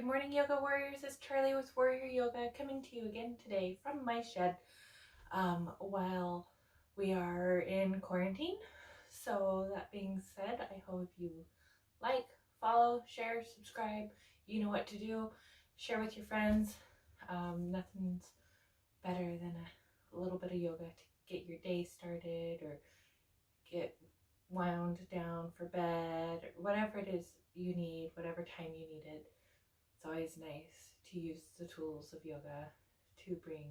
Good morning, Yoga Warriors. It's Charlie with Warrior Yoga coming to you again today from my shed while we are in quarantine. So that being said, I hope you like, follow, share, subscribe. You know what to do. Share with your friends. Nothing's better than a little bit of yoga to get your day started or get wound down for bed or whatever it is you need, whatever time you need it. It's always nice to use the tools of yoga to bring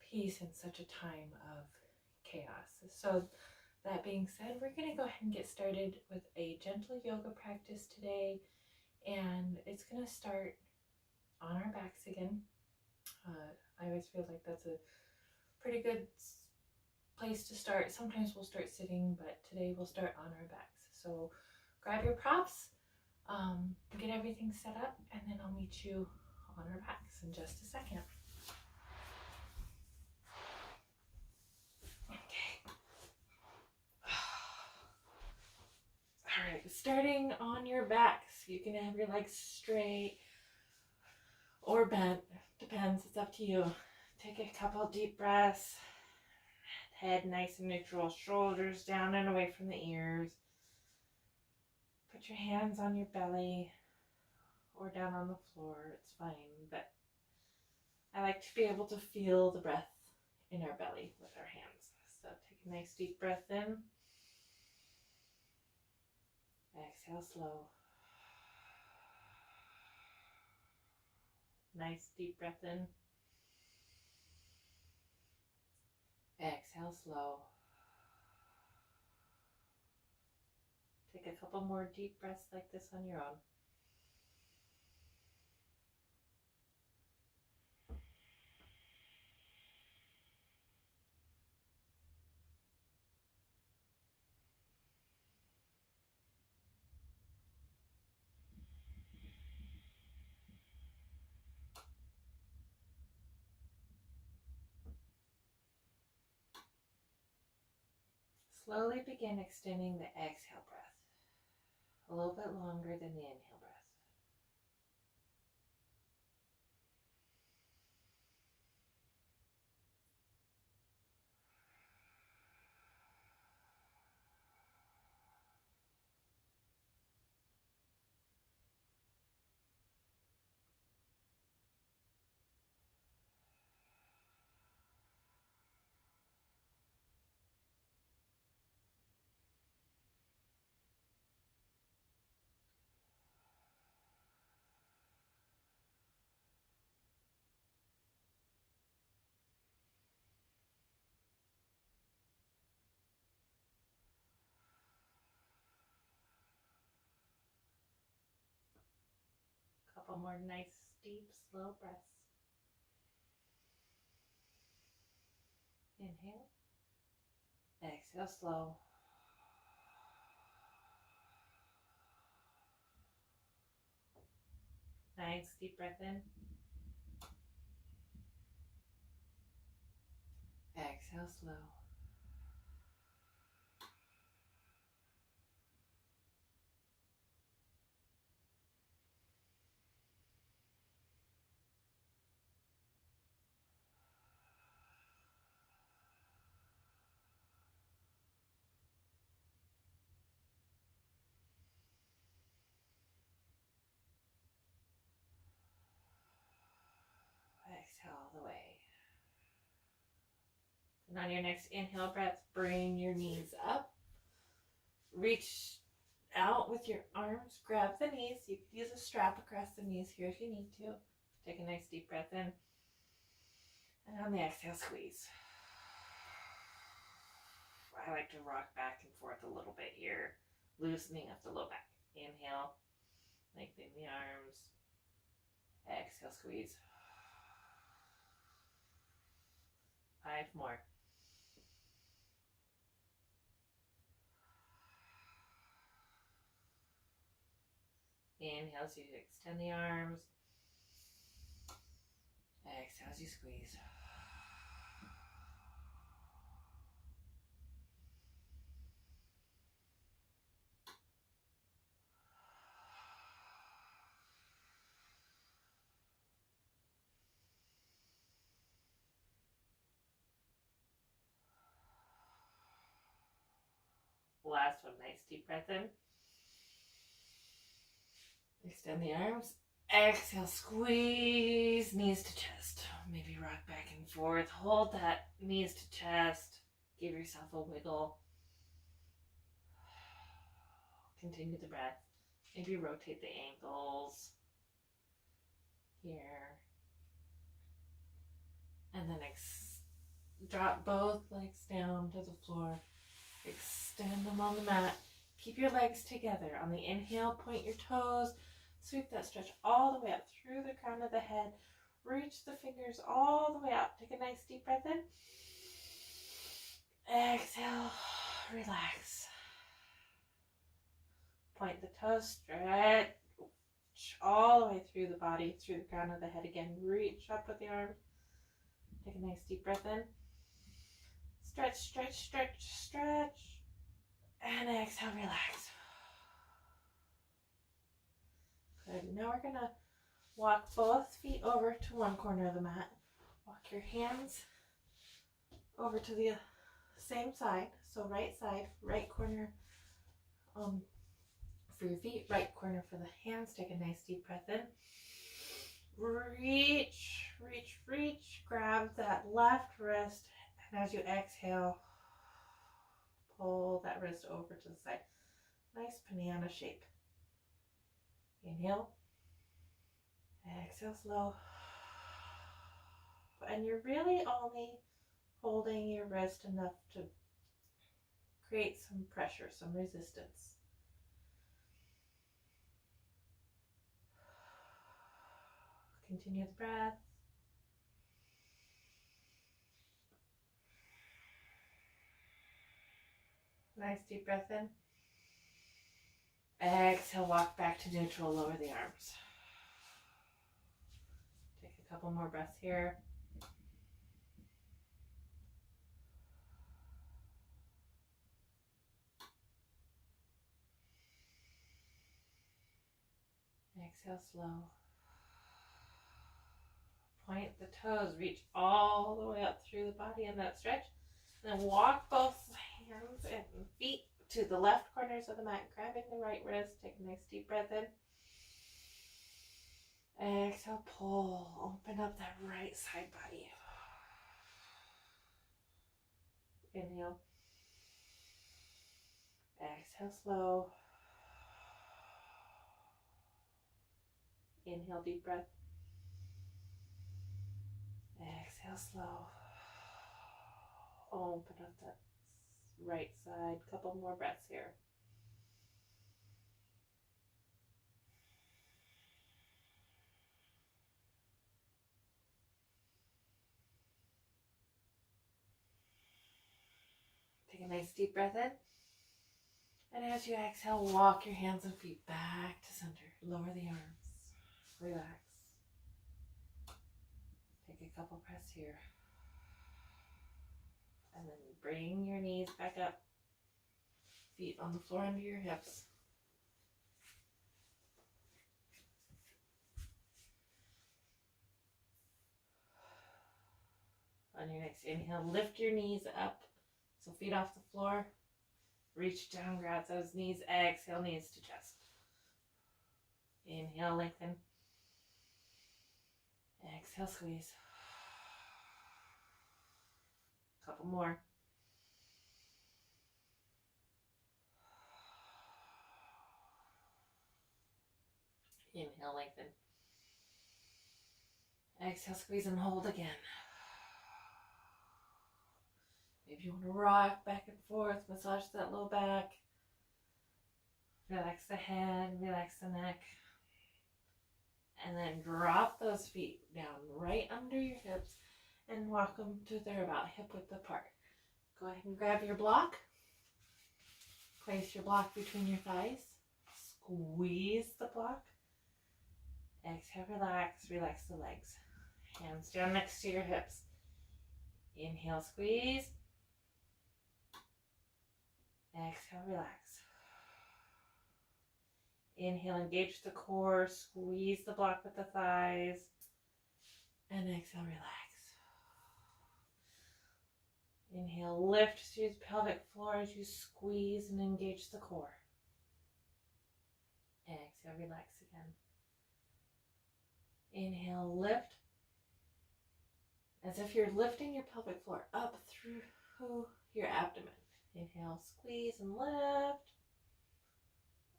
peace in such a time of chaos. So that being said, we're going to go ahead and get started with a gentle yoga practice today. And it's going to start on our backs again. I always feel like that's a pretty good place to start. Sometimes we'll start sitting, but today we'll start on our backs. So grab your props. Get everything set up, and then I'll meet you on our backs in just a second. Okay. All right, starting on your backs. You can have your legs straight or bent. Depends, it's up to you. Take a couple deep breaths. Head nice and neutral, shoulders down and away from the ears. Put your hands on your belly or down on the floor, it's fine, but I like to be able to feel the breath in our belly with our hands. So take a nice deep breath in. Exhale slow. Nice deep breath in. Exhale slow. Take a couple more deep breaths like this on your own. Slowly begin extending the exhale breath a little bit longer than the inhale breath. Couple more nice, deep, slow breaths. Inhale. Exhale slow. Nice, deep breath in. Exhale slow. Exhale all the way. And on your next inhale breath, bring your knees up. Reach out with your arms, grab the knees. You could use a strap across the knees here if you need to. Take a nice deep breath in. And on the exhale, squeeze. I like to rock back and forth a little bit here, loosening up the low back. Inhale, lengthen the arms. Exhale, squeeze. 5 more. Inhale as you extend the arms. Exhale as you squeeze. Last one, nice deep breath in. Extend the arms. Exhale, squeeze knees to chest. Maybe rock back and forth. Hold that knees to chest. Give yourself a wiggle. Continue the breath. Maybe rotate the ankles here. And then drop both legs down to the floor. Extend them on the mat. Keep your legs together. On the inhale, point your toes. Sweep that stretch all the way up through the crown of the head. Reach the fingers all the way out. Take a nice deep breath in. Exhale. Relax. Point the toes. Stretch all the way through the body, through the crown of the head again. Reach up with the arms. Take a nice deep breath in. Stretch, stretch, stretch, stretch. And exhale, relax. Good. Now we're going to walk both feet over to one corner of the mat. Walk your hands over to the same side. So right side, right corner for your feet, right corner for the hands. Take a nice deep breath in. Reach, reach, reach. Grab that left wrist. And as you exhale, pull that wrist over to the side. Nice banana shape. Inhale. Exhale slow. And you're really only holding your wrist enough to create some pressure, some resistance. Continue the breath. Nice deep breath in. Exhale, walk back to neutral, lower the arms. Take a couple more breaths here. Exhale, slow. Point the toes, reach all the way up through the body in that stretch. Then walk both hands and feet to the left corners of the mat, grabbing the right wrist. Take a nice deep breath in. Exhale, pull. Open up that right side body. Inhale. Exhale, slow. Inhale, deep breath. Exhale, slow. Open up that right side. Couple more breaths here. Take a nice deep breath in. And as you exhale, walk your hands and feet back to center. Lower the arms. Relax. Take a couple breaths here. And then bring your knees back up. Feet on the floor under your hips. On your next inhale, lift your knees up. So feet off the floor. Reach down, grab those knees. Exhale, knees to chest. Inhale, lengthen. Exhale, squeeze. Couple more. Inhale, lengthen. Exhale, squeeze and hold again. Maybe you want to rock back and forth, massage that low back. Relax the head, relax the neck. And then drop those feet down right under your hips and walk them to they're about hip width apart. Go ahead and grab your block. Place your block between your thighs. Squeeze the block. Exhale, relax, relax the legs. Hands down next to your hips. Inhale, squeeze. Exhale, relax. Inhale, engage the core, squeeze the block with the thighs, and exhale, relax. Inhale, lift through the pelvic floor as you squeeze and engage the core. Exhale, relax again. Inhale, lift. As if you're lifting your pelvic floor up through your abdomen. Inhale, squeeze and lift.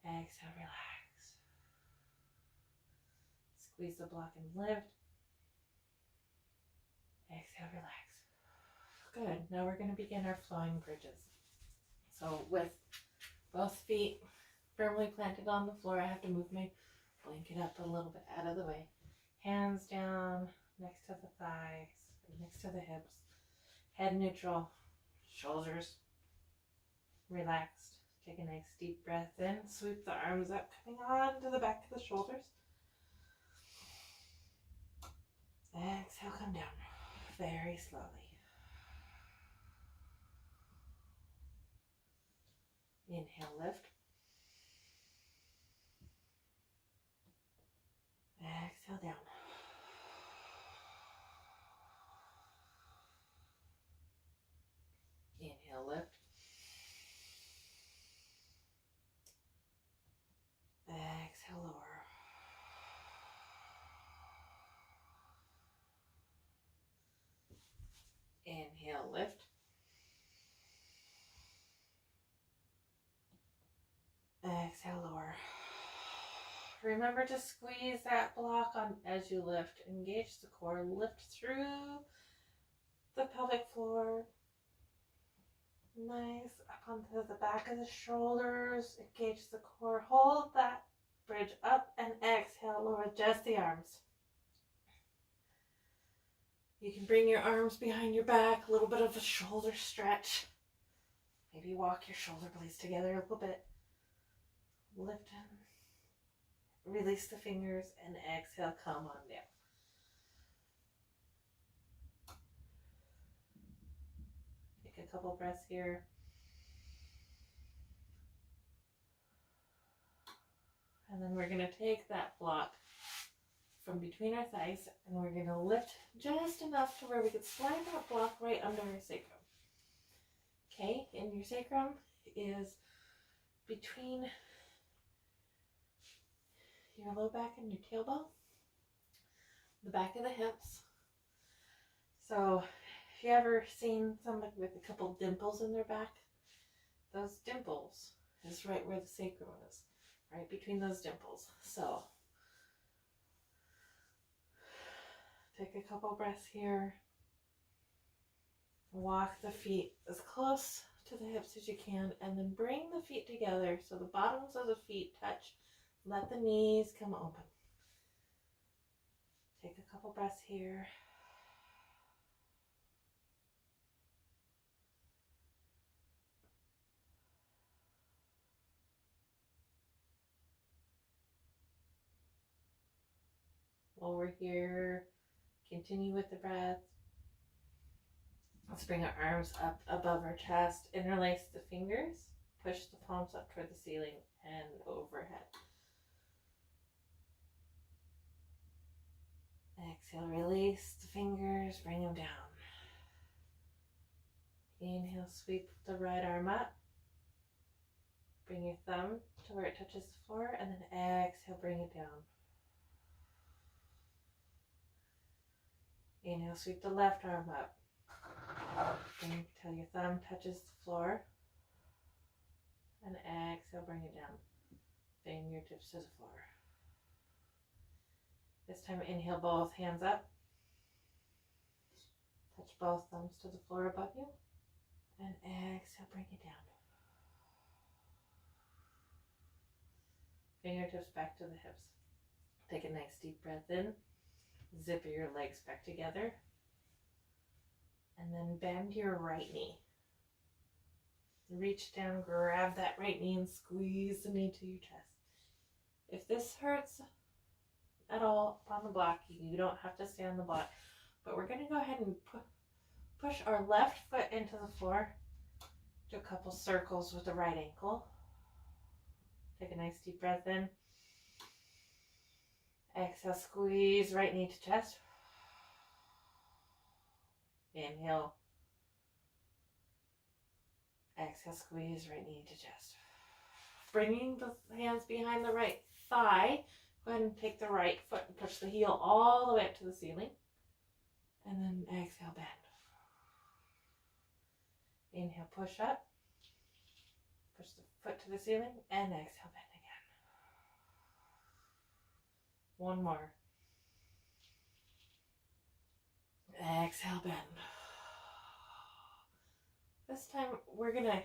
Exhale, relax. Squeeze the block and lift. Exhale, relax. Good. Now we're going to begin our flowing bridges. So with both feet firmly planted on the floor, I have to move my blanket up a little bit out of the way. Hands down next to the thighs, or next to the hips. Head neutral, shoulders relaxed. Take a nice deep breath in. Sweep the arms up, coming on to the back of the shoulders. Exhale, come down very slowly. Inhale, lift. Exhale, down. Inhale, lift. Exhale, lower. Inhale, lift. Exhale, lower. Remember to squeeze that block on as you lift. Engage the core. Lift through the pelvic floor. Nice. Up onto the back of the shoulders. Engage the core. Hold that bridge up and exhale. Lower just the arms. You can bring your arms behind your back. A little bit of a shoulder stretch. Maybe walk your shoulder blades together a little bit. Lift and release the fingers and exhale, come on down. Take a couple breaths here. And then we're going to take that block from between our thighs and we're going to lift just enough to where we could slide that block right under our sacrum. Okay, and your sacrum is between your low back and your tailbone, the back of the hips. So if you ever seen somebody with a couple dimples in their back, those dimples is right where the sacrum is, right between those dimples. So take a couple breaths here. Walk the feet as close to the hips as you can, and then bring the feet together so the bottoms of the feet touch. Let the knees come open. Take a couple breaths here. While we're here, continue with the breath. Let's bring our arms up above our chest. Interlace the fingers. Push the palms up toward the ceiling and overhead. Exhale, release the fingers, bring them down. Inhale, sweep the right arm up. Bring your thumb to where it touches the floor, and then exhale, bring it down. Inhale, sweep the left arm up. Bring till your thumb touches the floor. And exhale, bring it down. Fingertips to the floor. This time, inhale, both hands up. Touch both thumbs to the floor above you. And exhale, bring it down. Fingertips back to the hips. Take a nice deep breath in. Zip your legs back together. And then bend your right knee. Reach down, grab that right knee and squeeze the knee to your chest. If this hurts at all on the block, you don't have to stay on the block. But we're going to go ahead and push our left foot into the floor. Do a couple circles with the right ankle. Take a nice deep breath in. Exhale, squeeze right knee to chest. Inhale. Exhale, squeeze right knee to chest. Bringing the hands behind the right thigh. Go ahead and take the right foot and push the heel all the way up to the ceiling. And then exhale, bend. Inhale, push up. Push the foot to the ceiling and exhale, bend again. One more. Exhale, bend. This time we're going to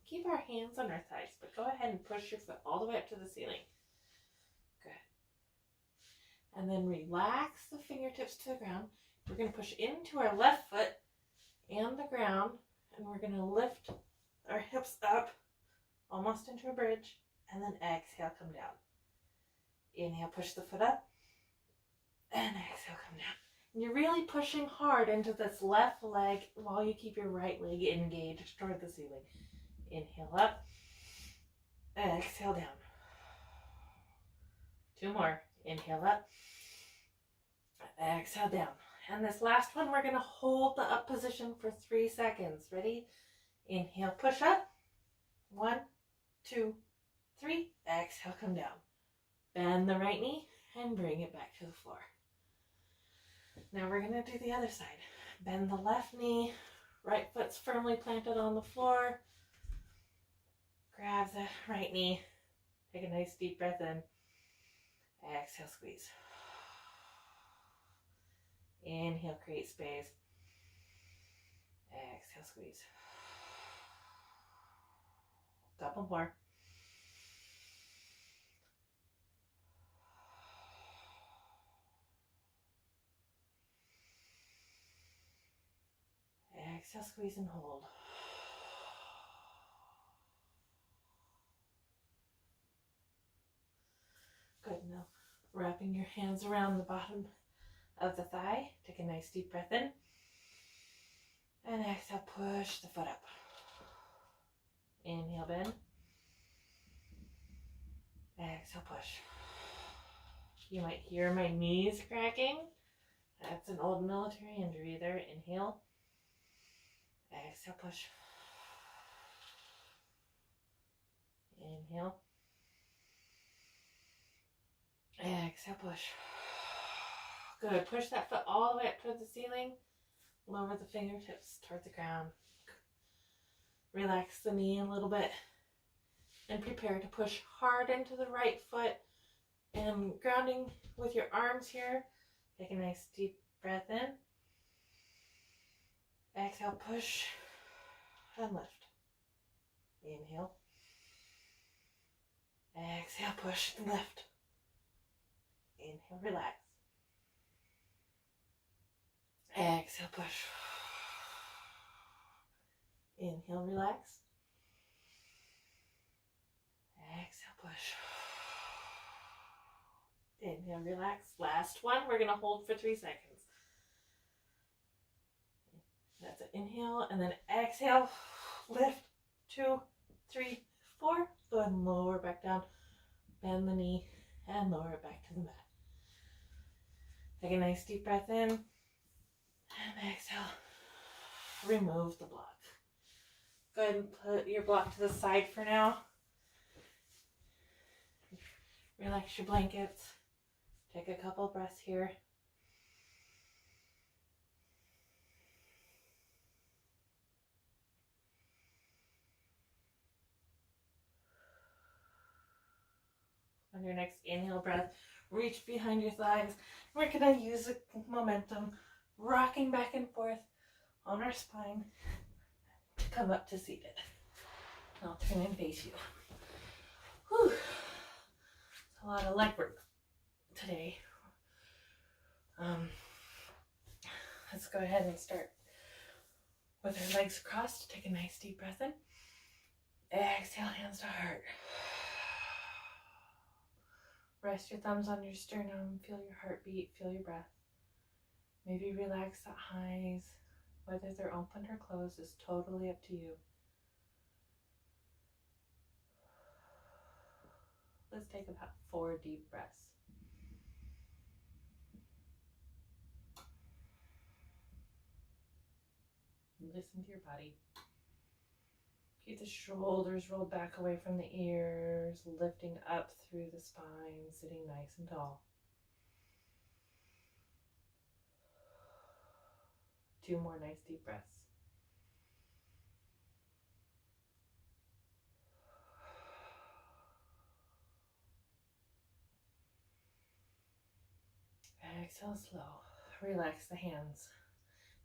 keep our hands on our thighs, but go ahead and push your foot all the way up to the ceiling. Good. And then relax the fingertips to the ground. We're going to push into our left foot and the ground, and we're going to lift our hips up almost into a bridge, and then exhale, come down. Inhale, push the foot up, and exhale, come down. And you're really pushing hard into this left leg while you keep your right leg engaged toward the ceiling. Inhale up, exhale down. Two more. Inhale up, exhale down. And this last one, we're going to hold the up position for 3 seconds. Ready? Inhale, push up. 1, 2, 3. Exhale, come down. Bend the right knee and bring it back to the floor. Now we're going to do the other side. Bend the left knee. Right foot's firmly planted on the floor. Grab the right knee. Take a nice deep breath in. Exhale, squeeze. Inhale, create space. Exhale, squeeze. Couple more. Exhale, squeeze and hold. Good. Now wrapping your hands around the bottom of the thigh. Take a nice deep breath in. And exhale, push the foot up. Inhale, bend. Exhale, push. You might hear my knees cracking. That's an old military injury there. Inhale. Exhale, push. Inhale. Exhale, push. Good. Push that foot all the way up toward the ceiling. Lower the fingertips toward the ground. Relax the knee a little bit. And prepare to push hard into the right foot. And grounding with your arms here. Take a nice deep breath in. Exhale, push and lift. Inhale. Exhale, push and lift. Inhale, relax. Exhale, push. Inhale, relax. Exhale, push. Inhale, relax. Last one. We're going to hold for 3 seconds. That's it. Inhale and then exhale. Lift. 2, 3, 4. Go ahead and lower back down. Bend the knee and lower it back to the mat. Take a nice deep breath in. And exhale. Remove the block. Go ahead and put your block to the side for now. Relax your blankets. Take a couple breaths here. On your next inhale breath, reach behind your thighs. We're going to use the momentum, rocking back and forth on our spine to come up to seated. I'll turn and face you. Whew. It's a lot of leg work today. Let's go ahead and start with our legs crossed. Take a nice deep breath in. Exhale, hands to heart. Rest your thumbs on your sternum. Feel your heartbeat. Feel your breath. Maybe relax the eyes. Whether they're open or closed is totally up to you. Let's take about 4 deep breaths. Listen to your body. Keep the shoulders rolled back away from the ears, lifting up through the spine, sitting nice and tall. 2 more nice deep breaths. Exhale slow. Relax the hands.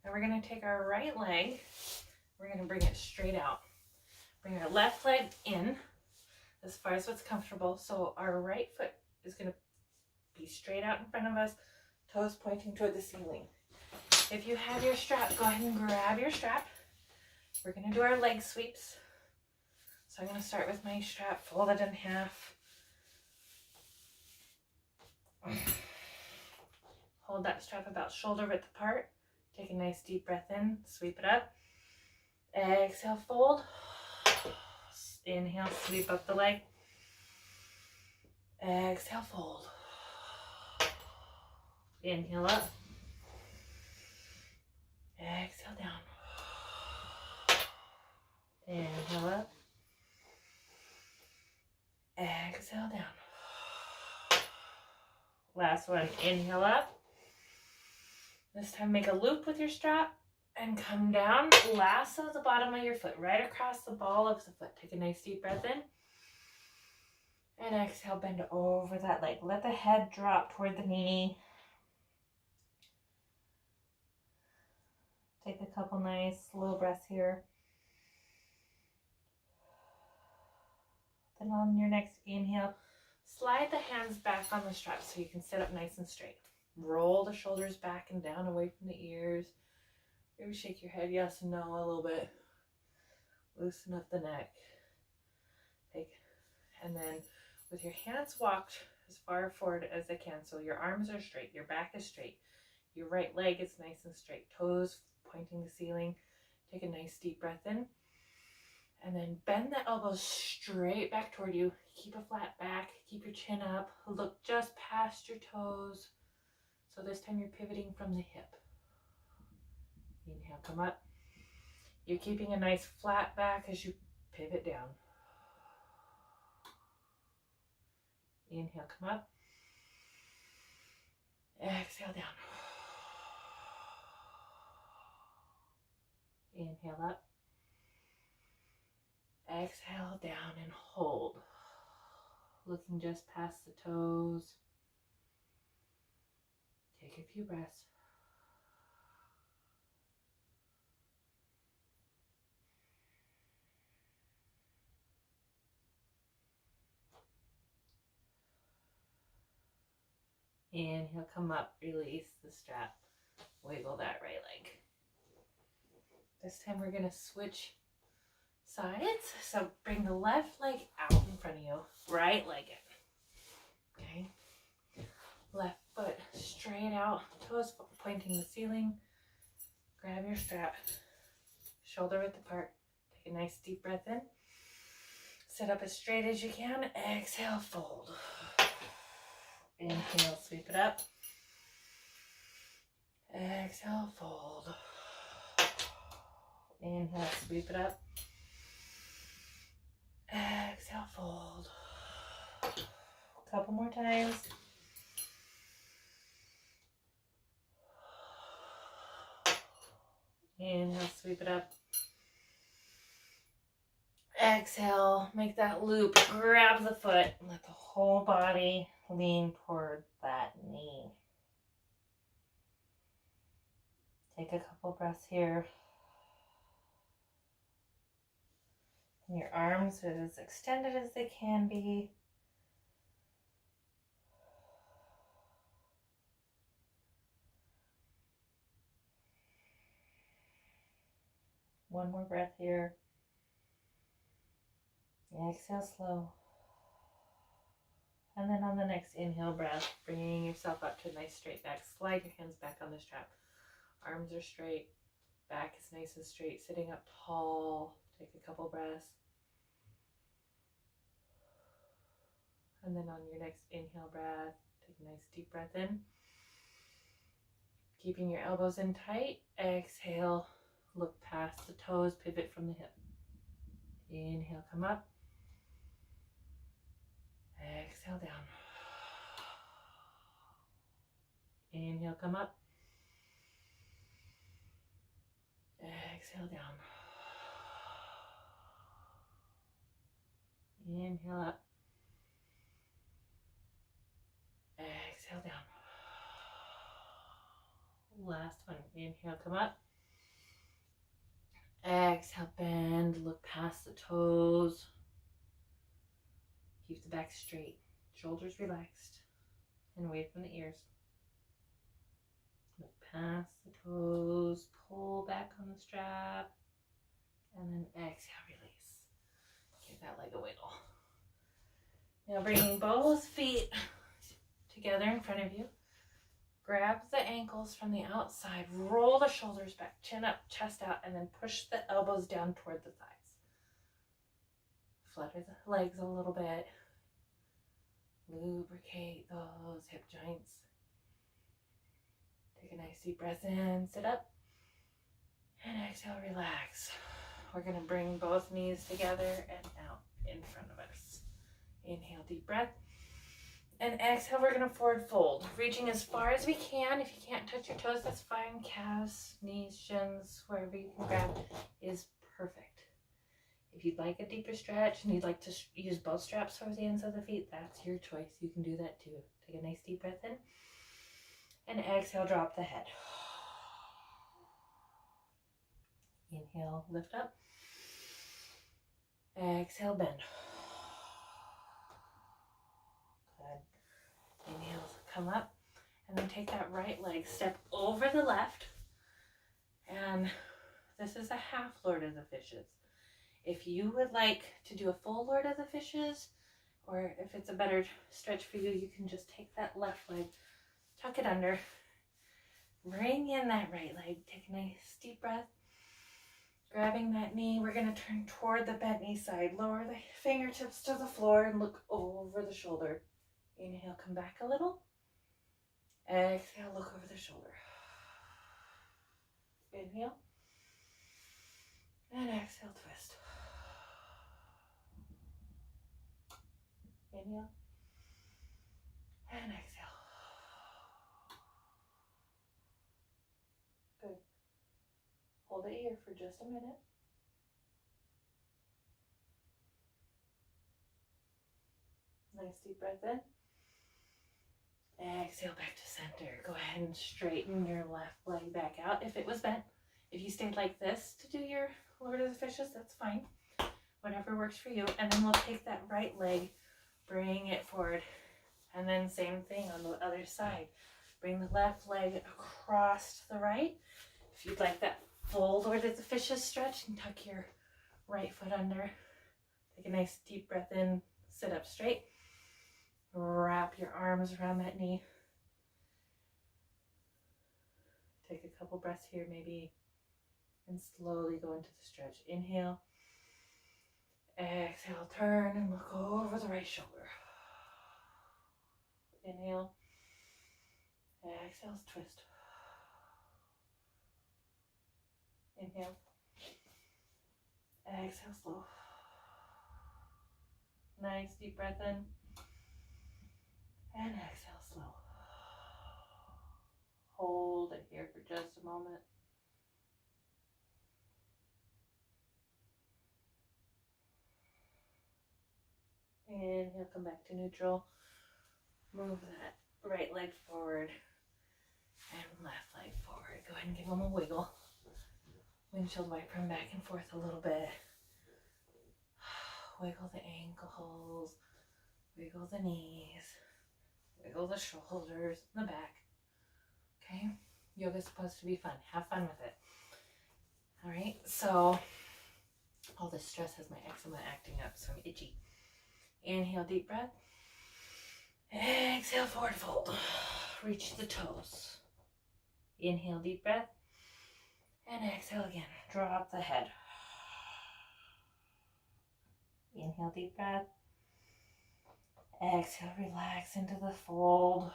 Now we're going to take our right leg. We're going to bring it straight out. Bring our left leg in as far as what's comfortable. So our right foot is going to be straight out in front of us, toes pointing toward the ceiling. If you have your strap, go ahead and grab your strap. We're going to do our leg sweeps. So I'm going to start with my strap folded in half. Hold that strap about shoulder width apart. Take a nice deep breath in, sweep it up. Exhale, fold. Inhale, sweep up the leg. Exhale, fold. Inhale up. Exhale down. Inhale up. Exhale down. Last one, inhale up. This time make a loop with your strap and come down. Lasso the bottom of your foot right across the ball of the foot. Take a nice deep breath in. And exhale, bend over that leg. Let the head drop toward the knee. Take a couple nice slow breaths here. Then on your next inhale, slide the hands back on the strap so you can sit up nice and straight. Roll the shoulders back and down away from the ears. Maybe shake your head yes and no a little bit. Loosen up the neck. And then with your hands walked as far forward as they can. So your arms are straight, your back is straight. Your right leg is nice and straight. Toes pointing the ceiling. Take a nice deep breath in. And then bend the elbows straight back toward you. Keep a flat back. Keep your chin up. Look just past your toes. So this time you're pivoting from the hip. Inhale, come up. You're keeping a nice flat back as you pivot down. Inhale, come up. Exhale down. Inhale up. Exhale down and hold. Looking just past the toes. Take a few breaths. Inhale, come up, release the strap. Wiggle that right leg. This time we're going to switch sides. So bring the left leg out in front of you, right leg in. Okay. Left foot straight out, toes pointing the ceiling. Grab your strap, shoulder width apart. Take a nice deep breath in. Sit up as straight as you can. Exhale, fold. Inhale, sweep it up. Exhale, fold. Inhale, sweep it up. Exhale, fold. A couple more times. Inhale, sweep it up. Exhale, make that loop. Grab the foot and let the whole body lean toward that knee. Take a couple breaths here. And your arms are as extended as they can be. One more breath here. Exhale slow. And then on the next inhale breath, bringing yourself up to a nice straight back. Slide your hands back on the strap. Arms are straight. Back is nice and straight. Sitting up tall. Take a couple breaths. And then on your next inhale breath, take a nice deep breath in. Keeping your elbows in tight. Exhale. Look past the toes. Pivot from the hip. Inhale, come up. Exhale, down. Inhale, come up. Exhale, down. Inhale up. Exhale, down. Last one. Inhale, come up. Exhale, bend. Look past the toes. Keep the back straight. Shoulders relaxed. And away from the ears. Look past the toes. Pull back on the strap. And then exhale, release. Give that leg a wiggle. Now bringing both feet together in front of you. Grab the ankles from the outside. Roll the shoulders back. Chin up, chest out. And then push the elbows down toward the thighs. Flutter the legs a little bit. Lubricate those hip joints. Take a nice deep breath in. Sit up. And exhale, relax. We're going to bring both knees together and out in front of us. Inhale, deep breath. And exhale, we're going to forward fold. Reaching as far as we can. If you can't touch your toes, that's fine. Calves, knees, shins, wherever you can grab is perfect. If you'd like a deeper stretch and you'd like to use both straps over the ends of the feet, that's your choice. You can do that too. Take a nice deep breath in. And exhale, drop the head. Inhale, lift up. Exhale, bend. Good. Inhale, come up. And then take that right leg, step over the left. And this is a half Lord of the Fishes. If you would like to do a full Lord of the Fishes, or if it's a better stretch for you, you can just take that left leg, tuck it under, bring in that right leg, take a nice deep breath. Grabbing that knee, we're going to turn toward the bent knee side. Lower the fingertips to the floor and look over the shoulder. Inhale, come back a little. Exhale, look over the shoulder. Inhale. And exhale, twist. Inhale. And exhale. Good. Hold it here for just a minute. Nice deep breath in. Exhale back to center. Go ahead and straighten your left leg back out if it was bent. If you stayed like this to do your Lord of the Fishes, that's fine. Whatever works for you. And then we'll take that right leg, bring it forward. And then same thing on the other side. Bring the left leg across to the right. If you'd like that full Lord of the Fishes stretch, and tuck your right foot under. Take a nice deep breath in. Sit up straight. Wrap your arms around that knee. Take a couple breaths here maybe. And slowly go into the stretch. Inhale. Exhale, turn and look over the right shoulder. Inhale. Exhale, twist. Inhale. Exhale, slow. Nice deep breath in. And exhale, slow. Hold it here for just a moment. Inhale, come back to neutral. Move that right leg forward and left leg forward. Go ahead and give them a wiggle. Windshield wiper them back and forth a little bit. Wiggle the ankles, wiggle the knees, wiggle the shoulders, the back. Okay? Yoga's supposed to be fun. Have fun with it. All right? So, all this stress has my eczema acting up, so I'm itchy. Inhale, deep breath. Exhale, forward fold. Reach the toes. Inhale, deep breath. And exhale again. Drop the head. Inhale, deep breath. Exhale, relax into the fold.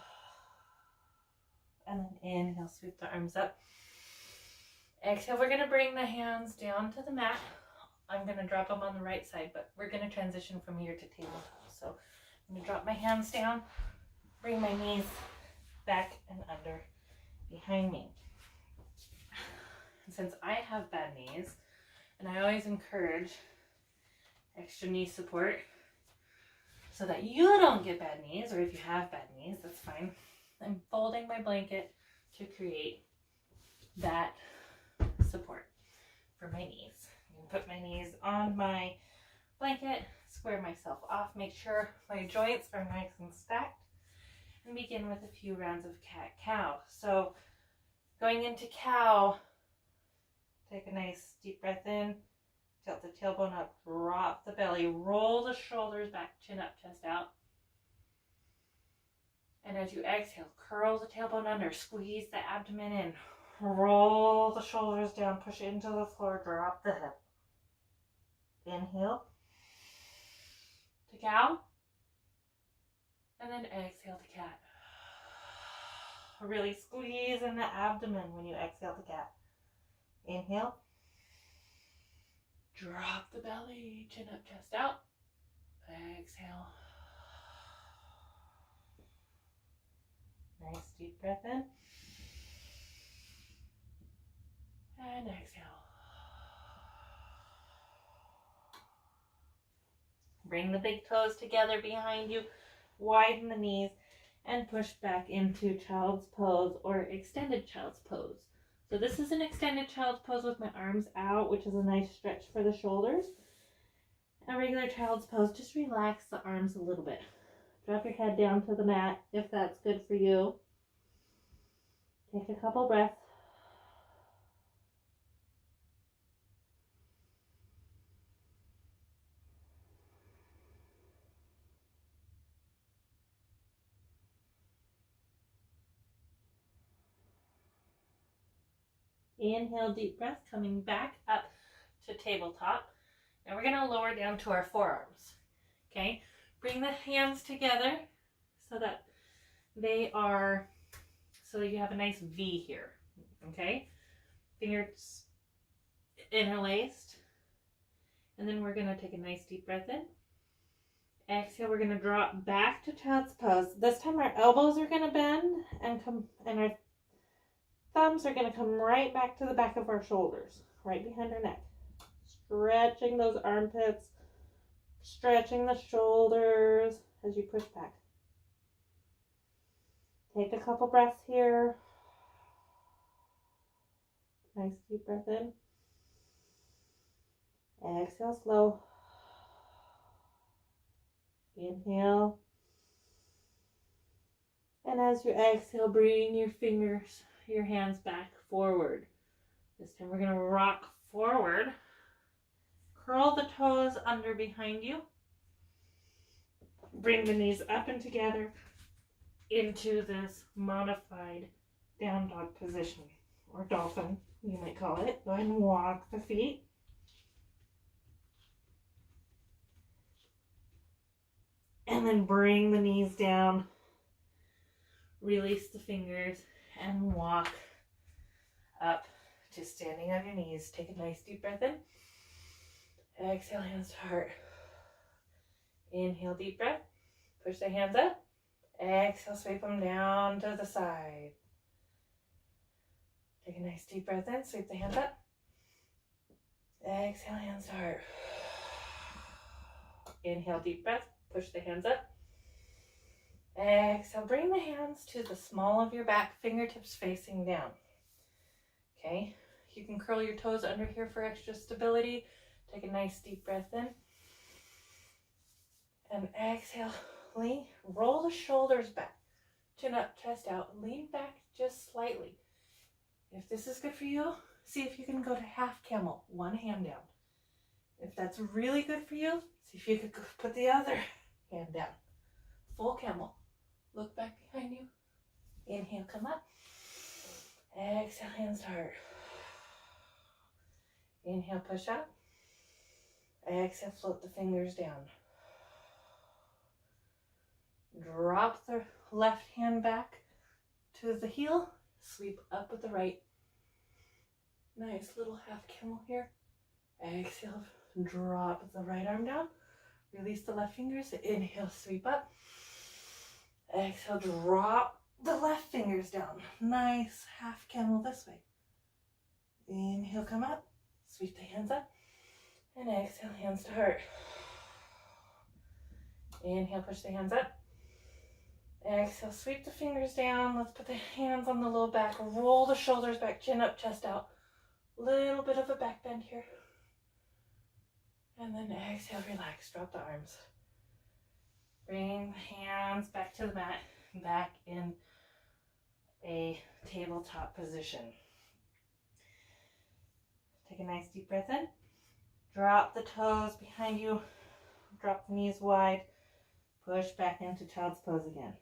And then inhale, sweep the arms up. Exhale, we're going to bring the hands down to the mat I'm going to drop them on the right side, but we're going to transition from here to tabletop. So I'm going to drop my hands down, bring my knees back and under behind me. And since I have bad knees, and I always encourage extra knee support so that you don't get bad knees, or if you have bad knees, that's fine. I'm folding my blanket to create that support for my knees. I'm going to put my knees on my blanket, square myself off, make sure my joints are nice and stacked, and begin with a few rounds of cat-cow. So going into cow, take a nice deep breath in, tilt the tailbone up, drop the belly, roll the shoulders back, chin up, chest out. And as you exhale, curl the tailbone under, squeeze the abdomen in, roll the shoulders down, push into the floor, drop the hip. Inhale to cow, and then exhale to cat. Really squeeze in the abdomen when you exhale to cat. Inhale, drop the belly, chin up, chest out. Exhale. Nice deep breath in. And exhale. Bring the big toes together behind you, widen the knees, and push back into child's pose or extended child's pose. So this is an extended child's pose with my arms out, which is a nice stretch for the shoulders. A regular child's pose, just relax the arms a little bit. Drop your head down to the mat if that's good for you. Take a couple breaths. Inhale, deep breath, coming back up to tabletop. Now we're going to lower down to our forearms. Okay, bring the hands together so that they are, so that you have a nice V here. Okay, fingers interlaced. And then we're going to take a nice deep breath in. Exhale, we're going to drop back to child's pose. This time our elbows are going to bend and our thumbs are going to come right back to the back of our shoulders, right behind our neck. Stretching those armpits, stretching the shoulders as you push back. Take a couple breaths here. Nice deep breath in. Exhale slow. Inhale. And as you exhale, bring your hands back forward. This time we're going to rock forward. Curl the toes under behind you. Bring the knees up and together into this modified down dog position, or dolphin, you might call it. Go ahead and walk the feet. And then bring the knees down. Release the fingers and walk up to standing on your knees. Take a nice deep breath in. Exhale, hands to heart. Inhale, deep breath. Push the hands up. Exhale, sweep them down to the side. Take a nice deep breath in. Sweep the hands up. Exhale, hands to heart. Inhale, deep breath. Push the hands up. Exhale, bring the hands to the small of your back, fingertips facing down. Okay, you can curl your toes under here for extra stability. Take a nice deep breath in. And exhale, roll the shoulders back, chin up, chest out, lean back just slightly. If this is good for you, see if you can go to half camel, one hand down. If that's really good for you, see if you could put the other hand down. Full camel. Look back behind you. Inhale, come up. Exhale, hands to heart. Inhale, push up. Exhale, float the fingers down. Drop the left hand back to the heel. Sweep up with the right. Nice little half camel here. Exhale, Drop the right arm down. Release the left fingers. Inhale, sweep up. Exhale, drop the left fingers down. Nice half camel this way. Inhale, come up. Sweep the hands up. And exhale, hands to heart. Inhale, push the hands up. Exhale, sweep the fingers down. Let's put the hands on the low back. Roll the shoulders back, chin up, chest out. Little bit of a back bend here. And then exhale, relax, drop the arms. Bring the hands back to the mat, back in a tabletop position. Take a nice deep breath in. Drop the toes behind you. Drop the knees wide. Push back into child's pose again.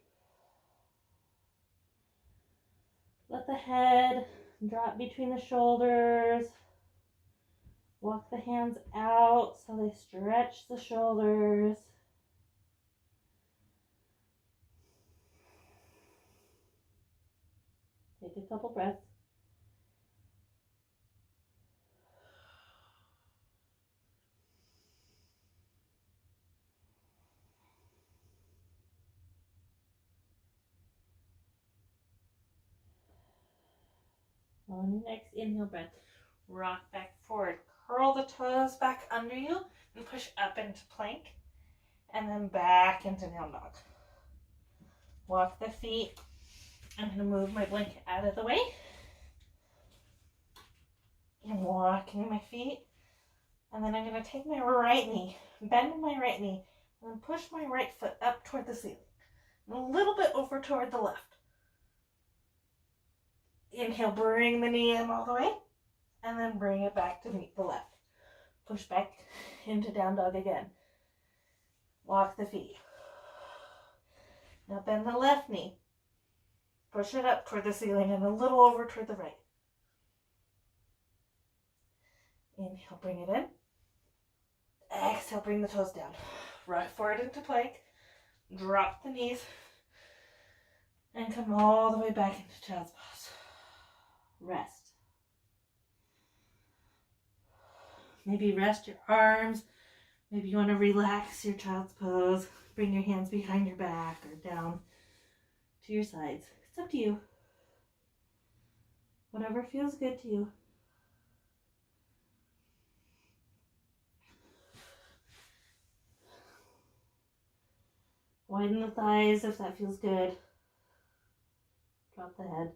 Let the head drop between the shoulders. Walk the hands out so they stretch the shoulders. Take a couple breaths. On your next inhale breath, rock back forward. Curl the toes back under you and push up into plank. And then back into down dog. Walk the feet. I'm going to move my blanket out of the way. I'm walking my feet. And then I'm going to take my right knee, bend my right knee, and then push my right foot up toward the ceiling. And a little bit over toward the left. Inhale, bring the knee in all the way. And then bring it back to meet the left. Push back into down dog again. Walk the feet. Now bend the left knee. Push it up toward the ceiling and a little over toward the right. Inhale, bring it in. Exhale, bring the toes down. Rock forward into plank. Drop the knees. And come all the way back into child's pose. Rest. Maybe rest your arms. Maybe you want to relax your child's pose. Bring your hands behind your back or down to your sides. It's up to you. Whatever feels good to you. Widen the thighs if that feels good. Drop the head.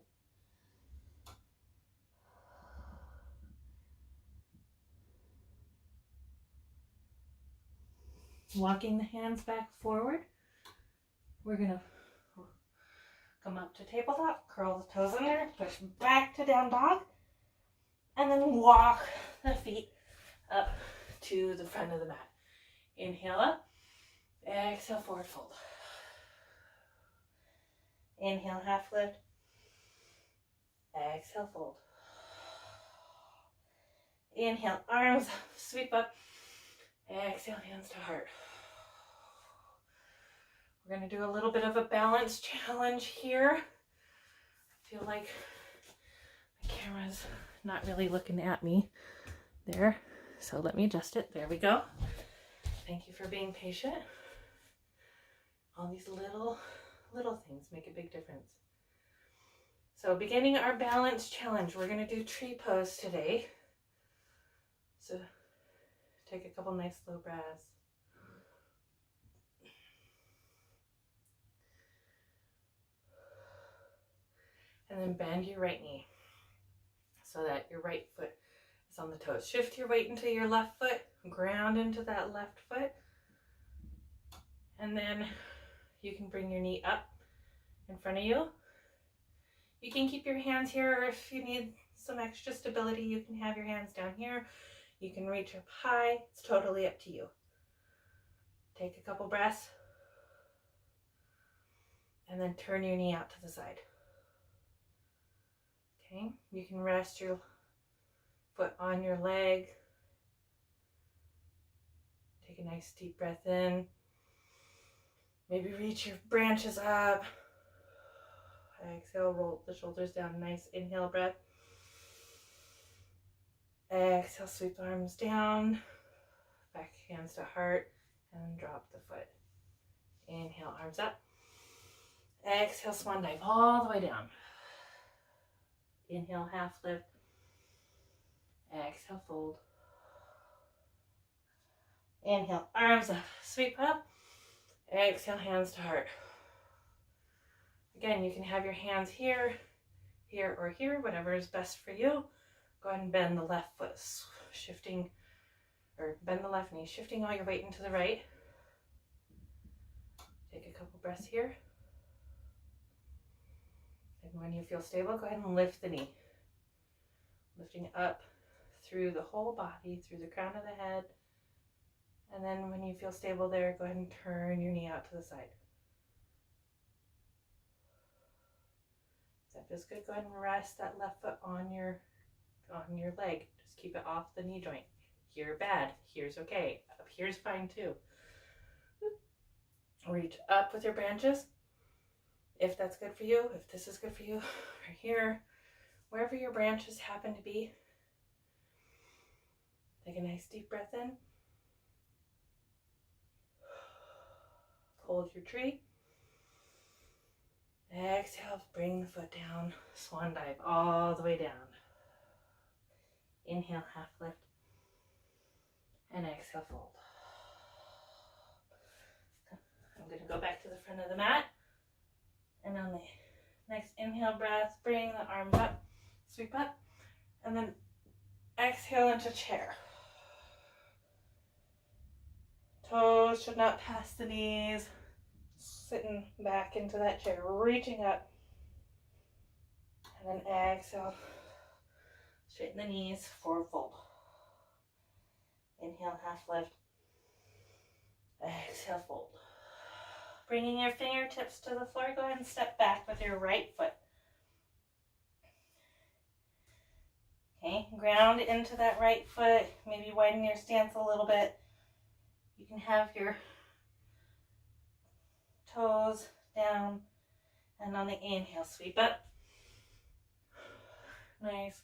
Walking the hands back forward. We're going to come up to tabletop, curl the toes under, push back to down dog, and then walk the feet up to the front of the mat. Inhale up, exhale, forward fold. Inhale, half lift, exhale, fold. Inhale, arms sweep up, exhale, hands to heart. We're going to do a little bit of a balance challenge here. I feel like my camera's not really looking at me there. So let me adjust it. There we go. Thank you for being patient. All these little things make a big difference. So beginning our balance challenge, we're going to do tree pose today. So take a couple nice slow breaths. And then bend your right knee so that your right foot is on the toes. Shift your weight into your left foot, ground into that left foot. And then you can bring your knee up in front of you. You can keep your hands here, or if you need some extra stability, you can have your hands down here. You can reach up high. It's totally up to you. Take a couple breaths. And then turn your knee out to the side. Okay, you can rest your foot on your leg. Take a nice deep breath in. Maybe reach your branches up. Exhale, roll the shoulders down. Nice inhale breath. Exhale, sweep the arms down. back hands to heart, and drop the foot. Inhale, arms up. Exhale, swan dive all the way down. Inhale, half lift. Exhale, fold. Inhale, arms up, sweep up. Exhale, hands to heart. Again, you can have your hands here, here, or here, whatever is best for you. Go ahead and bend the left foot, shifting, or bend the left knee, shifting all your weight into the right. Take a couple breaths here. And when you feel stable, go ahead and lift the knee. Lifting up through the whole body, through the crown of the head. And then when you feel stable there, go ahead and turn your knee out to the side. If that feels good, go ahead and rest that left foot on your leg. Just keep it off the knee joint. Here bad, here's okay. Up here's fine too. Reach up with your branches. If that's good for you, if this is good for you, right here, wherever your branches happen to be. Take a nice deep breath in. Hold your tree. Exhale, bring the foot down. Swan dive all the way down. Inhale, half lift. And exhale, fold. I'm going to go back to the front of the mat. And on the next inhale breath, bring the arms up, sweep up. And then exhale into chair. Toes should not pass the knees. Sitting back into that chair, reaching up. And then exhale. Straighten the knees, forward fold. Inhale, half lift. Exhale, fold. Bringing your fingertips to the floor, go ahead and step back with your right foot. Okay, ground into that right foot. Maybe widen your stance a little bit. You can have your toes down, and on the inhale, sweep up. Nice.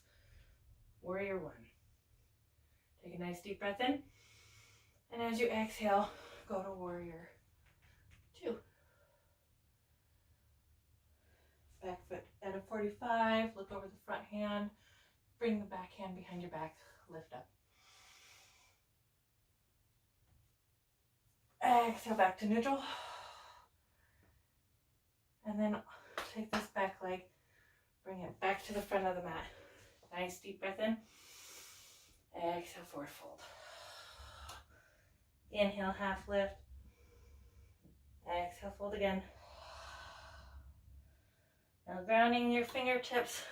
Warrior one. Take a nice deep breath in, and as you exhale, go to warrior two. Back foot at a 45, look over the front hand, bring the back hand behind your back, lift up. Exhale back to neutral. And then take this back leg, bring it back to the front of the mat. Nice deep breath in. Exhale, forward fold. Inhale, half lift. Exhale, fold again. Now grounding your fingertips.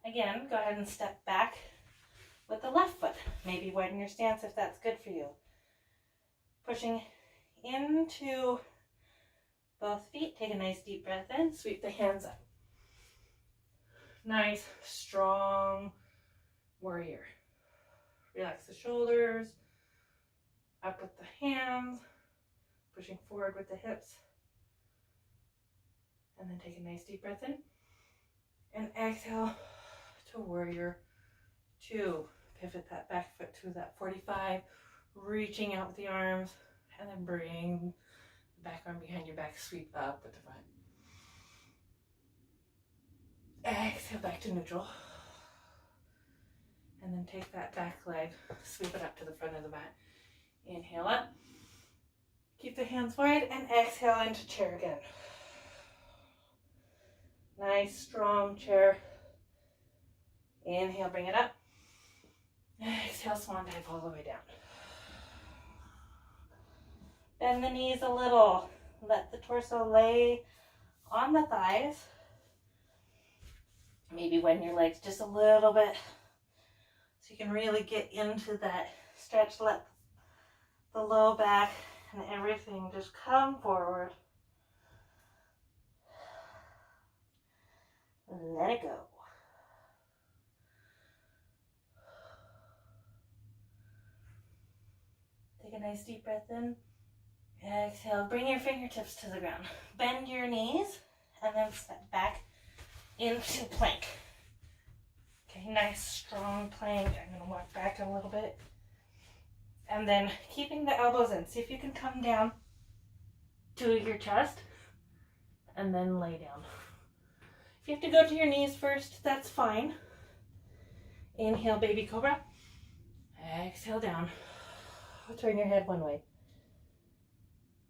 Again, go ahead and step back with the left foot. Maybe widen your stance if that's good for you. Pushing into both feet. Take a nice deep breath in. Sweep the hands up. Nice, strong warrior. Relax the shoulders. Up with the hands. Pushing forward with the hips. And then take a nice deep breath in. And exhale to warrior two. Pivot that back foot to that 45. Reaching out with the arms. And then bring the back arm behind your back. Sweep up with the front. Exhale back to neutral. And then take that back leg. Sweep it up to the front of the mat. Inhale up. Keep the hands wide and exhale into chair again. Nice strong chair. Inhale, bring it up. Exhale, swan dive all the way down. Bend the knees a little. Let the torso lay on the thighs. Maybe widen your legs just a little bit so you can really get into that stretch. Let the low back and everything just come forward. Let it go. Take a nice deep breath in. Exhale, bring your fingertips to the ground. Bend your knees and then step back into plank. Okay, nice strong plank. I'm going to walk back a little bit. And then keeping the elbows in. See if you can come down to your chest and then lay down. If you have to go to your knees first, that's fine. Inhale, baby cobra. Exhale down. Turn your head one way.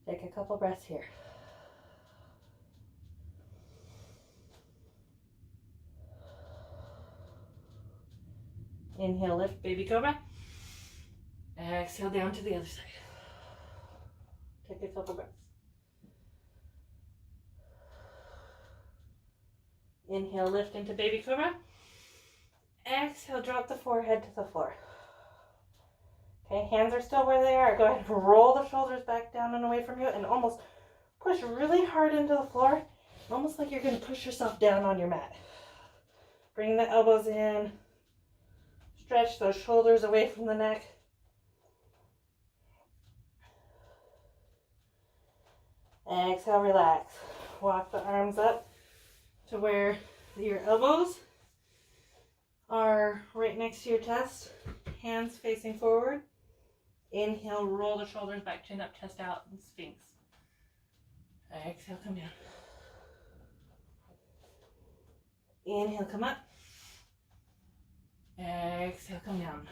Take a couple breaths here. Inhale, lift, baby cobra. Exhale down to the other side. Take a couple breaths. Inhale, lift into baby cobra. Exhale, drop the forehead to the floor. Okay, hands are still where they are. Go ahead and roll the shoulders back down and away from you and almost push really hard into the floor. Almost like you're going to push yourself down on your mat. Bring the elbows in. Stretch those shoulders away from the neck. Exhale, relax. Walk the arms up to where your elbows are right next to your chest. Hands facing forward. Inhale, roll the shoulders back, chin up, chest out, and Sphinx. Exhale, come down. Inhale, come up. Exhale, come down.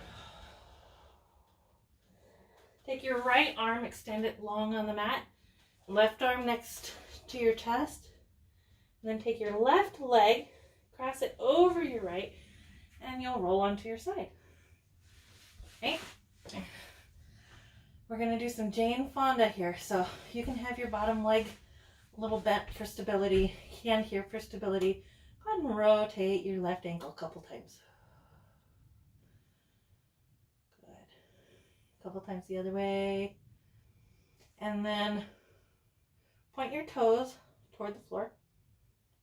Take your right arm, extend it long on the mat. Left arm next to your chest. And then take your left leg, cross it over your right, and you'll roll onto your side. Okay? We're going to do some Jane Fonda here. So you can have your bottom leg a little bent for stability, hand here for stability. Go ahead and rotate your left ankle a couple times. Good. A couple times the other way. And then point your toes toward the floor.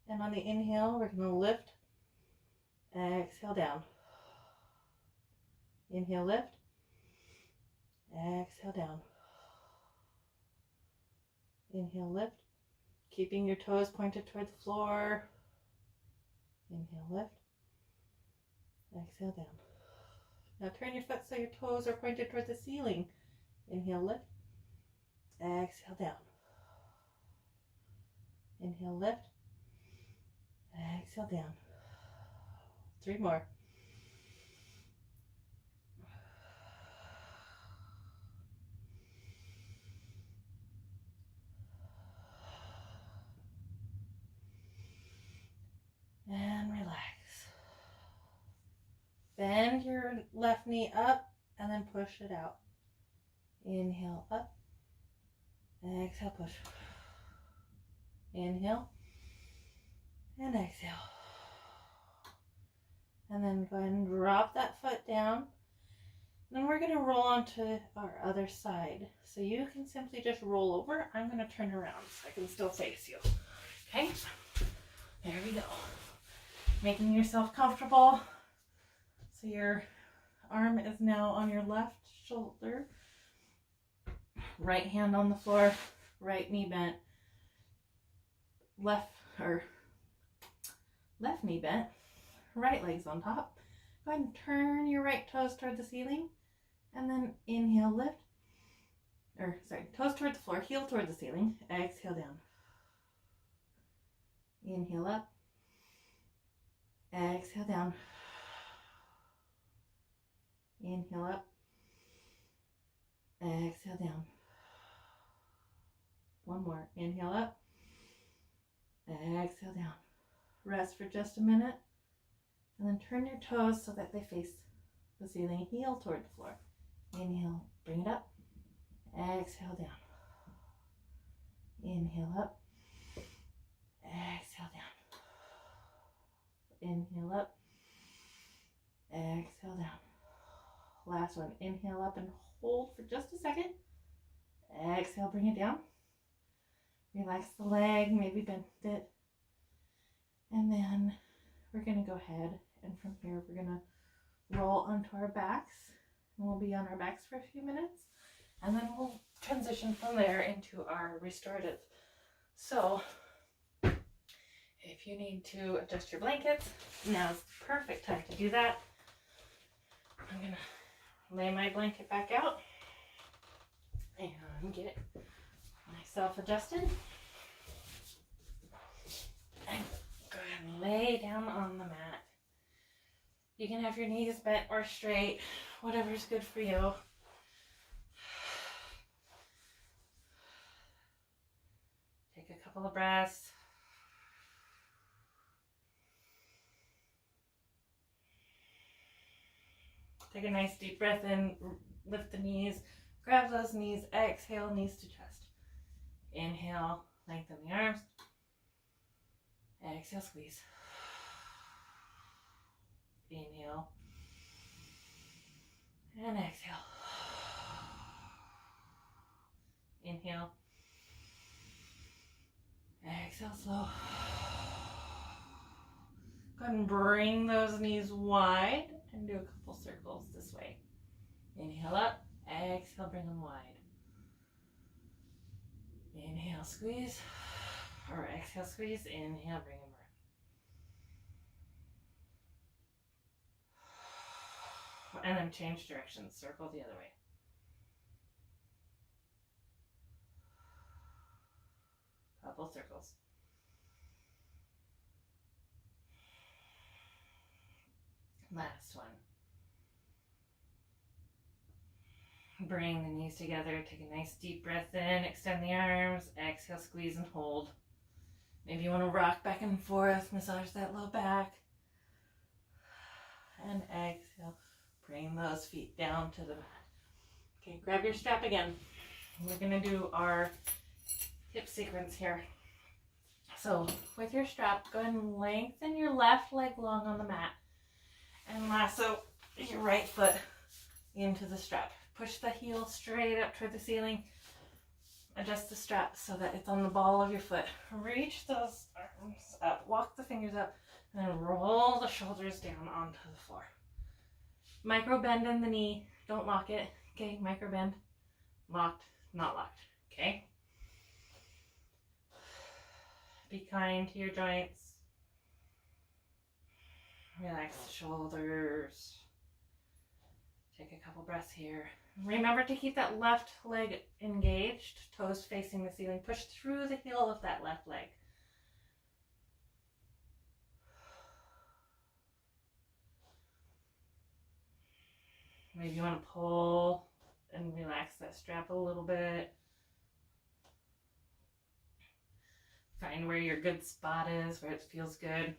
And on the inhale, we're going to lift. Exhale down. Inhale, lift. Exhale down. Inhale, lift. Keeping your toes pointed toward the floor. Inhale, lift. Exhale down. Now turn your foot so your toes are pointed toward the ceiling. Inhale, lift. Exhale down. Inhale, lift. Exhale down. 3 more. And relax. Bend your left knee up and then push it out. Inhale up. Exhale, push. Inhale. And exhale. And then go ahead and drop that foot down. Then we're going to roll onto our other side. So you can simply just roll over. I'm going to turn around so I can still face you. Okay? There we go. Making yourself comfortable. So your arm is now on your left shoulder. Right hand on the floor. Right knee bent. Left knee bent. Right leg's on top. Go ahead and turn your right toes toward the ceiling. And then inhale, lift. Toes toward the floor, heel toward the ceiling. Exhale down. Inhale up. Exhale down. Inhale up. Exhale down. One more. Inhale up. Exhale down. Rest for just a minute. And then turn your toes so that they face the ceiling, heel toward the floor. Inhale, bring it up. Exhale down. Inhale up. Exhale down. Inhale up. Exhale down. Last one. Inhale up and hold for just a second. Exhale, bring it down. Relax the leg, maybe bend it. And then we're going to go ahead and from here we're going to roll onto our backs. And we'll be on our backs for a few minutes. And then we'll transition from there into our restorative. So if you need to adjust your blankets, now's the perfect time to do that. I'm going to lay my blanket back out. And get myself adjusted. And go ahead and lay down on the mat. You can have your knees bent or straight, whatever's good for you. Take a couple of breaths. Take a nice deep breath in, lift the knees, grab those knees, exhale, knees to chest. Inhale, lengthen the arms. Exhale, squeeze. Inhale. And exhale. Inhale. Exhale, slow. Go ahead and bring those knees wide and do a couple circles this way. Inhale up. Exhale, bring them wide. Inhale, squeeze. Or exhale, squeeze. Inhale, bring them around. And then change directions. Circle the other way. Couple circles. Last one. Bring the knees together. Take a nice deep breath in. Extend the arms. Exhale, squeeze and hold. Maybe you want to rock back and forth. Massage that low back. And exhale. Bring those feet down to the mat. Okay, grab your strap again. We're going to do our hip sequence here. So with your strap, go ahead and lengthen your left leg long on the mat. And lasso your right foot into the strap. Push the heel straight up toward the ceiling. Adjust the strap so that it's on the ball of your foot. Reach those arms up. Walk the fingers up. And then roll the shoulders down onto the floor. Micro bend in the knee. Don't lock it. Okay, micro bend. Locked, not locked. Okay? Be kind to your joints. Relax the shoulders. Take a couple breaths here. Remember to keep that left leg engaged, toes facing the ceiling. Push through the heel of that left leg. Maybe you want to pull and relax that strap a little bit. Find where your good spot is, where it feels good,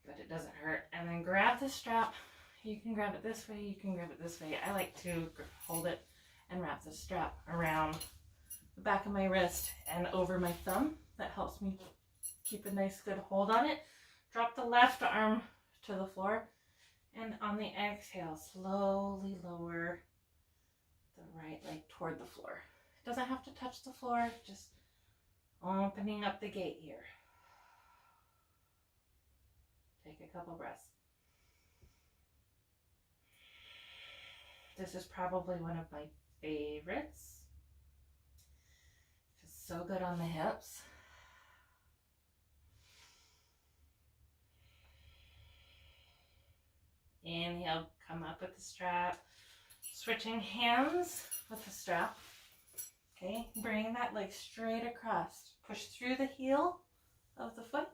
but it doesn't hurt. And then grab the strap. You can grab it this way, you can grab it this way. I like to hold it and wrap the strap around the back of my wrist and over my thumb. That helps me keep a nice good hold on it. Drop the left arm to the floor, and on the exhale, slowly lower the right leg toward the floor. It doesn't have to touch the floor, just opening up the gate here. Take a couple breaths. This is probably one of my favorites. Just so good on the hips. Inhale, come up with the strap. Switching hands with the strap. Okay, bring that leg straight across. Push through the heel of the foot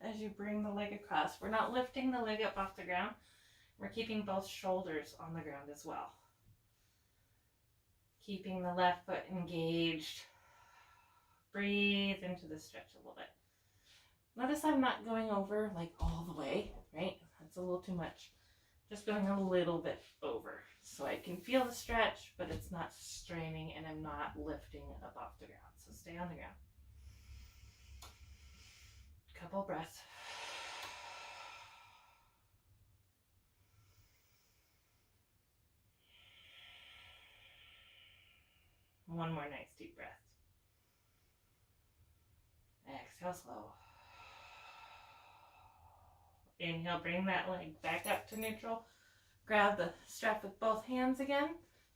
as you bring the leg across. We're not lifting the leg up off the ground. We're keeping both shoulders on the ground as well. Keeping the left foot engaged. Breathe into the stretch a little bit. Notice I'm not going over like all the way, right? That's a little too much. Just going a little bit over. So I can feel the stretch, but it's not straining and I'm not lifting up off the ground. So stay on the ground. Couple breaths. One more nice deep breath. Exhale slow. Inhale, bring that leg back up to neutral. Grab the strap with both hands again.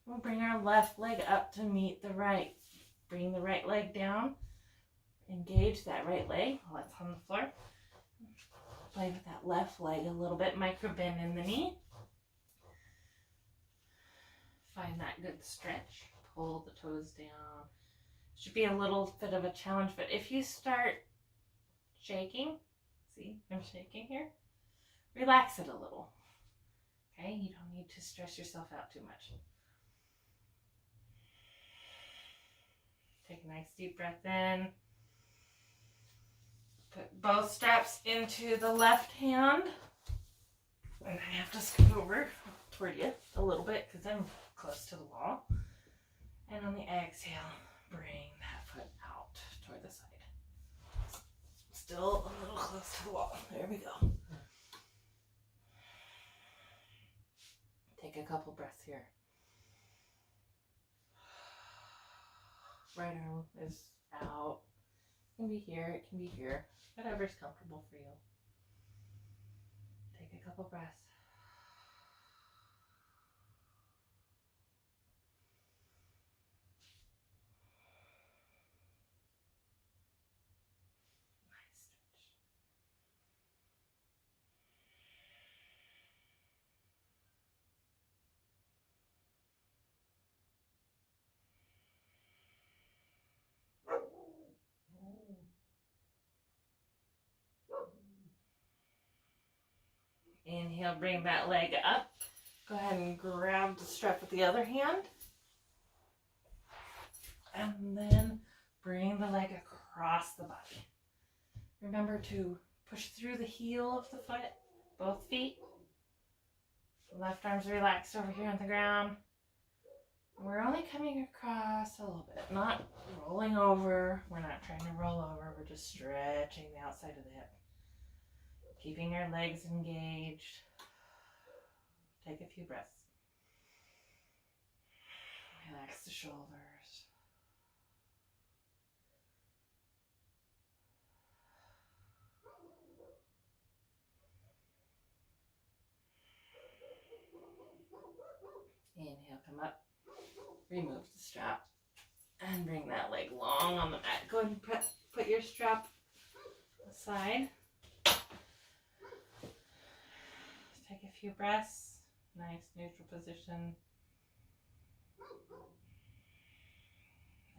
We'll bring our left leg up to meet the right. Bring the right leg down. Engage that right leg while it's on the floor. Play with that left leg a little bit. Micro bend in the knee. Find that good stretch. pull the toes down. Should be a little bit of a challenge, but if you start shaking, see, I'm shaking here, relax it a little. Okay, you don't need to stress yourself out too much. Take a nice deep breath in. Put both straps into the left hand. And I have to scoot over toward you a little bit because I'm close to the wall. And on the exhale, bring that foot out toward the side. Still a little close to the wall. There we go. Take a couple breaths here. Right arm is out. It can be here, it can be here. Whatever's comfortable for you. Take a couple breaths. Nice stretch. Inhale, bring that leg up. Go ahead and grab the strap with the other hand. And then bring the leg across the body. Remember to push through the heel of the foot, both feet. Left arm's relaxed over here on the ground. We're only coming across a little bit, not rolling over. We're not trying to roll over. We're just stretching the outside of the hip. Keeping our legs engaged. Take a few breaths. Relax the shoulders. Inhale, come up. Remove the strap. And bring that leg long on the mat. Go ahead and put your strap aside. Take a few breaths. Nice neutral position.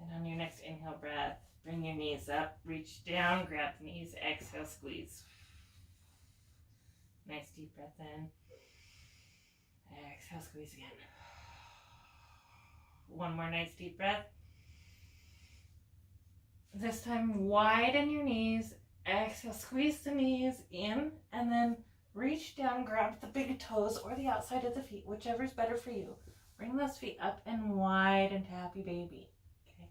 And on your next inhale breath, bring your knees up, reach down, grab the knees, exhale, squeeze. Nice deep breath in. Exhale, squeeze again. One more nice deep breath. This time, widen your knees. Exhale, squeeze the knees in, and then reach down, grab the big toes or the outside of the feet, whichever's better for you. Bring those feet up and wide into happy baby. Okay.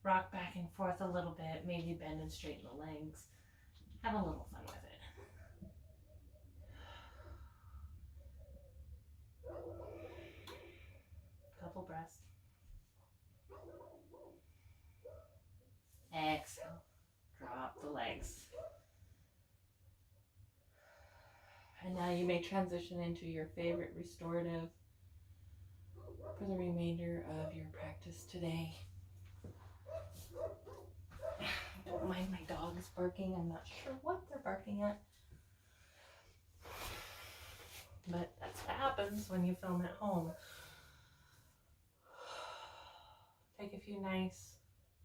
Rock back and forth a little bit, maybe bend and straighten the legs. Have a little fun with it. Couple breaths. Exhale. Drop the legs. And now you may transition into your favorite restorative for the remainder of your practice today. Don't mind my dogs barking. I'm not sure what they're barking at. But that's what happens when you film at home. Take a few nice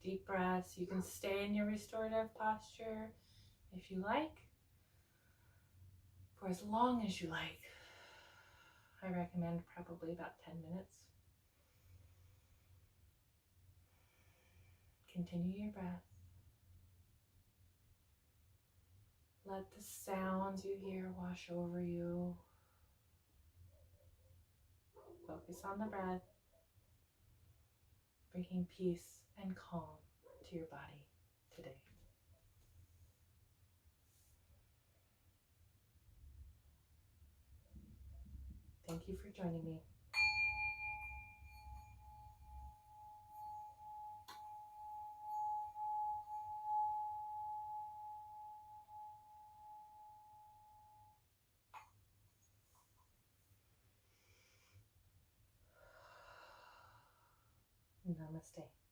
deep breaths. You can stay in your restorative posture if you like, for as long as you like. I recommend probably about 10 minutes. Continue your breath. Let the sounds you hear wash over you. Focus on the breath, bringing peace and calm to your body today. Thank you for joining me. Namaste.